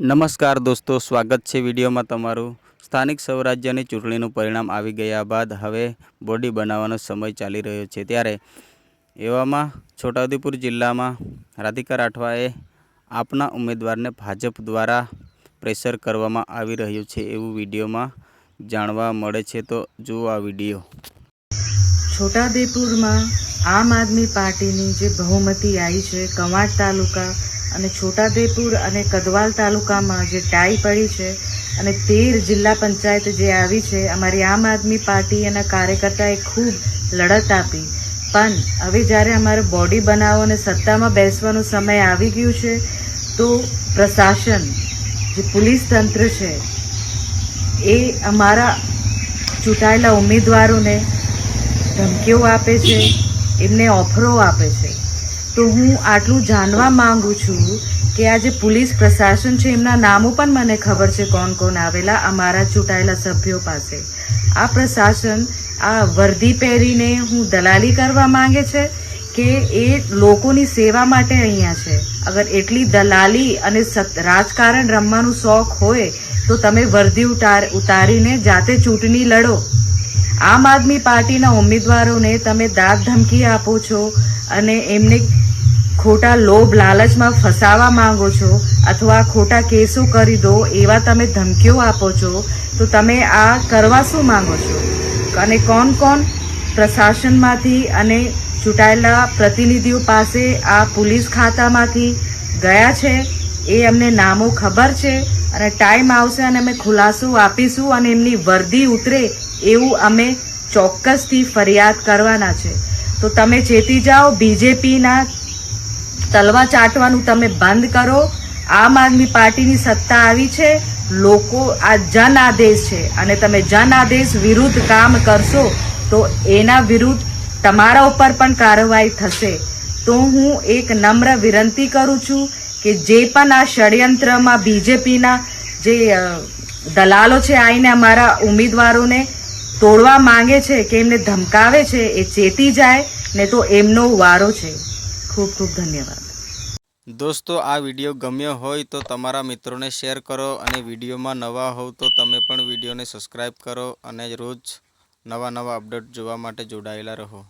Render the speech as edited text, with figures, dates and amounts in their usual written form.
નમસ્કાર દોસ્તો, સ્વાગત છે વિડીયોમાં તમારું। સ્થાનિક સ્વરાજ્યની ચૂંટણીનું પરિણામ આવી ગયા બાદ હવે બોડી બનાવવાનો સમય ચાલી રહ્યો છે, ત્યારે એવામાં છોટાઉદેપુર જિલ્લામાં રાધિકા રાઠવાએ આપના ઉમેદવારને ભાજપ દ્વારા પ્રેશર કરવામાં આવી રહ્યું છે એવું વિડીયોમાં જાણવા મળે છે, તો જુઓ આ વિડીયો। છોટાઉદેપુરમાં આમ આદમી પાર્ટીની જે બહુમતી આવી છે, કવાંટ તાલુકા અને છોટાઉદેપુર અને કદવાલ તાલુકામાં જે ટાઈ પડી છે અને 13 જિલ્લા પંચાયત જે આવી છે, અમારી આમ આદમી પાર્ટી અને કાર્યકર્તાએ ખૂબ લડત આપી, પણ હવે જ્યારે અમારે બોડી બનાવો અને સત્તામાં બેસવાનો સમય આવી ગયું છે, તો પ્રશાસન જે પોલીસ તંત્ર છે એ અમારા ચૂંટાયેલા ઉમેદવારોને ધમકીઓ આપે છે, એમને ઓફરો આપે છે। તો હું આટલું જાણવા માંગુ છું કે આ જે પોલીસ પ્રશાસન છે એમના નામો પણ મને ખબર છે, કોણ કોણ આવેલા અમારા ચૂંટાયેલા સભ્યો પાસે। આ પ્રશાસન આ વર્દી પહેરીને હું દલાલી કરવા માંગે છે કે એ લોકોની સેવા માટે અહીંયા છે? અગર એટલી દલાલી અને રાજકારણ રમવાનું શોખ હોય તો તમે વર્દી ઉતારીને જાતે ચૂંટણી લડો। આમ આદમી પાર્ટીના ઉમેદવારોને તમે દાદ ધમકી આપો છો અને એમને ખોટા લોભ લાલચમાં ફસાવા માંગો છો અથવા ખોટા કેસો કરી દો એવા તમે ધમકીઓ આપો છો, તો તમે આ કરવા શું માંગો છો? અને કોણ કોણ પ્રશાસનમાંથી અને ચૂંટાયેલા પ્રતિનિધિઓ પાસે આ પોલીસ ખાતામાંથી ગયા છે એ અમને નામો ખબર છે, અને ટાઈમ આવશે અને અમે ખુલાસો આપીશું અને એમની વર્દી ઉતરે એવું અમે ચોક્કસથી ફરિયાદ કરવાના છે। તો તમે ચેતી જાઓ, બીજેપીના તલવા ચાટવાનું તમે બંધ કરો। આમ આદમી પાર્ટીની સત્તા આવી છે, લોકો આ જન આદેશ છે અને તમે જન આદેશ વિરુદ્ધ કામ કરશો તો એના વિરુદ્ધ તમારા ઉપર પણ કાર્યવાહી થશે। તો હું એક નમ્ર વિનંતી કરું છું કે જે પણ આ ષડયંત્રમાં બીજેપીના જે દલાલો છે આવીને અમારા ઉમેદવારોને તોડવા માંગે છે કે એમને ધમકાવે છે, એ ચેતી જાય, ને તો એમનો વારો છે। ખૂબ ખૂબ ધન્યવાદ દોસ્તો। આ વિડીયો ગમ્યો હોય તો તમારા મિત્રોને શેર કરો, અને વિડીયોમાં નવા હોવ તો તમે પણ વિડીયોને સબસ્ક્રાઈબ કરો, અને રોજ નવા અપડેટ જોવા માટે જોડાયેલા રહો।